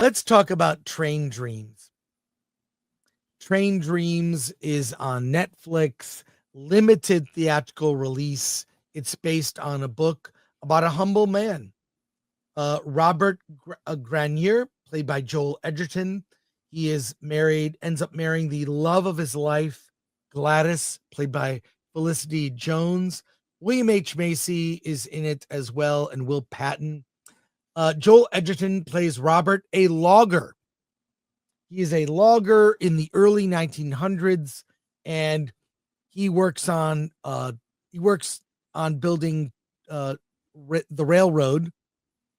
Let's talk about Train Dreams. Train Dreams is on Netflix, limited theatrical release. It's based on a book about a humble man. Robert Granier, played by Joel Edgerton. He is married, ends up marrying the love of his life, Gladys, played by Felicity Jones. William H. Macy is in it as well, and Will Patton. Joel Edgerton plays Robert, a logger. He is a logger in the early 1900s, and he works on building the railroad,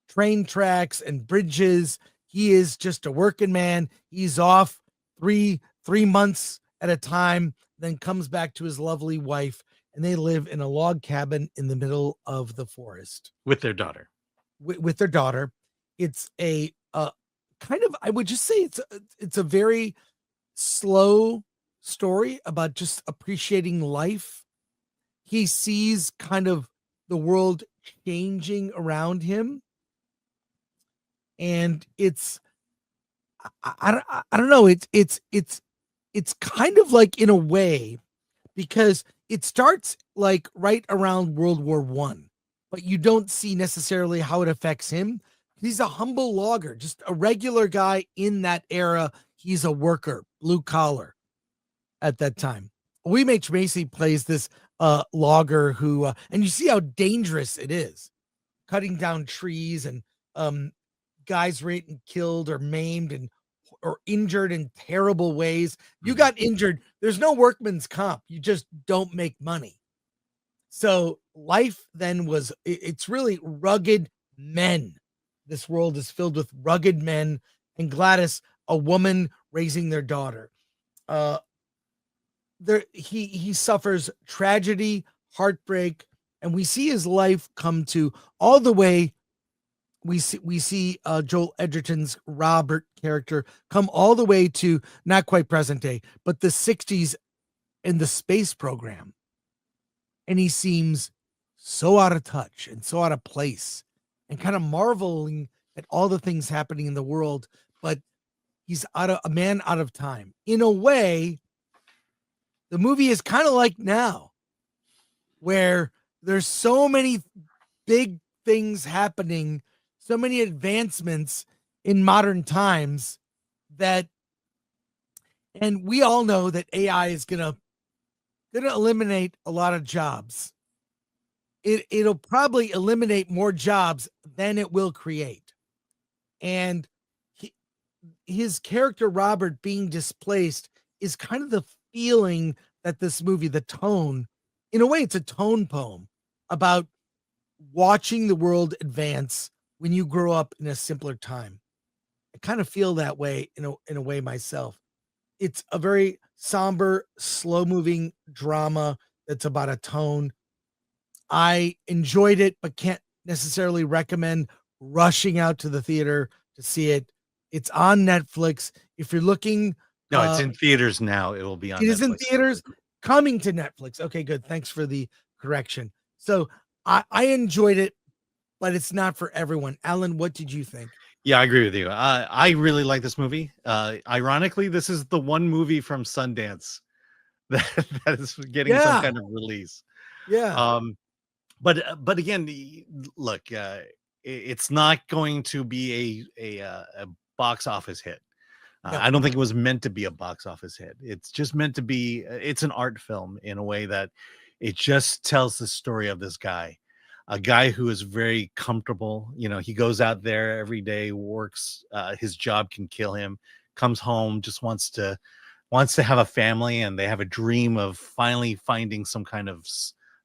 train tracks, and bridges. He is just a working man. He's off three months at a time, then comes back to his lovely wife, and they live in a log cabin in the middle of the forest with their daughter. With their daughter. It's a kind of, I would just say it's a very slow story about just appreciating life. He sees kind of the world changing around him, and it's I don't know, it's kind of like, in a way, because it starts like right around World War I, but you don't see necessarily how it affects him. He's a humble logger, just a regular guy in that era. He's a worker, blue collar at that time. William H. Macy plays this logger who, and you see how dangerous it is, cutting down trees, and guys were killed or maimed or injured in terrible ways. You got injured, there's no workman's comp. You just don't make money. So life then it's really rugged men. This world is filled with rugged men, and Gladys, a woman raising their daughter. He suffers tragedy, heartbreak, and we see his life come to all the way. We see Joel Edgerton's Robert character come all the way to not quite present day, but the 60s in the space program. And he seems so out of touch and so out of place, and kind of marveling at all the things happening in the world, but he's a man out of time. In a way, the movie is kind of like now, where there's so many big things happening, so many advancements in modern times, and we all know that AI is gonna eliminate a lot of jobs. It'll probably eliminate more jobs than it will create. And his character, Robert, being displaced is kind of the feeling that this movie, the tone, in a way, it's a tone poem about watching the world advance when you grow up in a simpler time. I kind of feel that way in a way myself. It's a very somber, slow-moving drama that's about a tone. I enjoyed it, but can't necessarily recommend rushing out to the theater to see it. It's on Netflix. If you're looking, no, it's in theaters now. It will be on. It is in theaters, coming to Netflix. Okay, good. Thanks for the correction. So I enjoyed it, but it's not for everyone. Alan, what did you think? Yeah, I agree with you. I really like this movie. Ironically, this is the one movie from Sundance that is getting some kind of release. Yeah. But again, look, it's not going to be a box office hit. No. I don't think it was meant to be a box office hit. It's just meant to be. It's an art film in a way that it just tells the story of this guy, a guy who is very comfortable. You know, he goes out there every day, works. His job can kill him. Comes home, just wants to have a family, and they have a dream of finally finding some kind of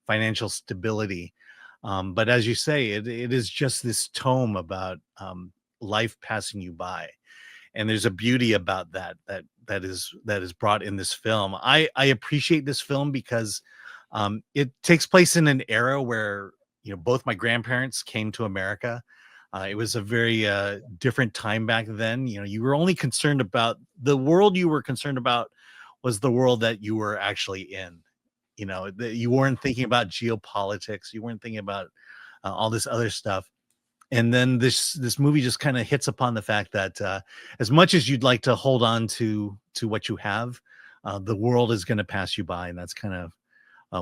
financial stability. But as you say, it is just this tome about life passing you by. And there's a beauty about that is brought in this film. I appreciate this film because it takes place in an era where, you know, both my grandparents came to America. It was a very different time back then. You know, you were only concerned about the world you were concerned about was the world that you were actually in. You know, you weren't thinking about geopolitics. You weren't thinking about all this other stuff. And then this movie just kind of hits upon the fact that as much as you'd like to hold on to what you have, the world is going to pass you by, and that's kind of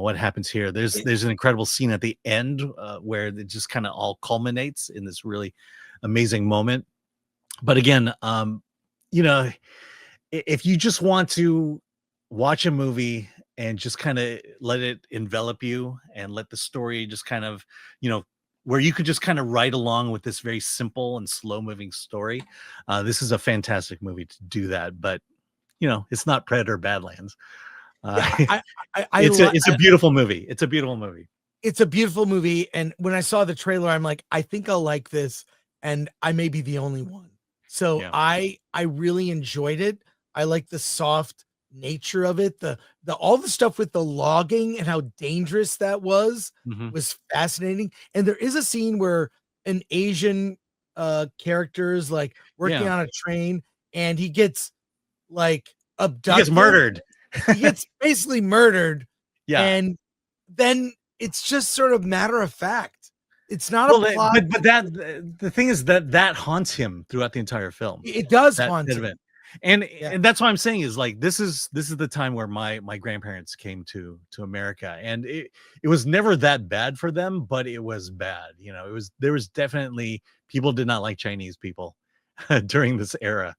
what happens here. There's an incredible scene at the end where it just kind of all culminates in this really amazing moment. But again, you know, if you just want to watch a movie and just kind of let it envelop you and let the story just kind of, where you could just kind of ride along with this very simple and slow moving story, this is a fantastic movie to do that. But it's not Predator Badlands. Yeah, It's a beautiful movie. It's a beautiful movie. It's a beautiful movie. And when I saw the trailer, I'm like, I think I'll like this, and I may be the only one. So Yeah. I really enjoyed it. I like the soft nature of it. The all the stuff with the logging and how dangerous that was fascinating. And there is a scene where an Asian character is like working on a train, and he gets like abducted. He gets murdered. He gets basically murdered. Yeah. And then it's just sort of matter of fact. It's not a plot. But the thing is that haunts him throughout the entire film. It does haunt him. Event. And that's what I'm saying is, like, this is the time where my grandparents came to America, and it was never that bad for them, but it was bad. There was definitely, people did not like Chinese people during this era.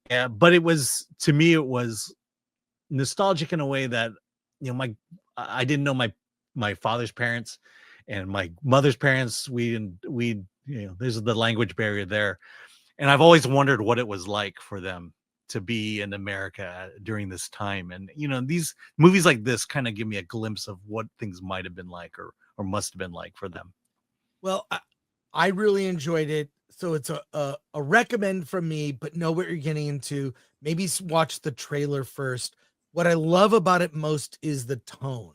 Yeah, but to me it was nostalgic in a way that I didn't know my father's parents and my mother's parents. There's the language barrier there, and I've always wondered what it was like for them to be in America during this time. And these movies like this kind of give me a glimpse of what things might have been like, or must have been like for them. Well, I really enjoyed it. So it's a recommend from me, but know what you're getting into. Maybe watch the trailer first. What I love about it most is the tone,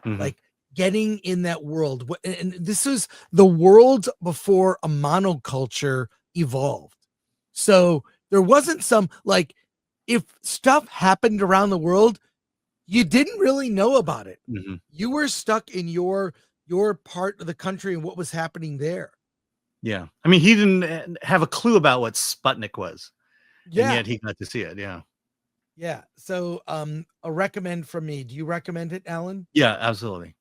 like getting in that world. And this is the world before a monoculture evolved. So there wasn't some, like, if stuff happened around the world, you didn't really know about it. You were stuck in your part of the country and what was happening there. Yeah. I mean, he didn't have a clue about what Sputnik was. Yeah. And yet he got to see it. Yeah. Yeah. So a recommend from me. Do you recommend it, Alan? Yeah, absolutely.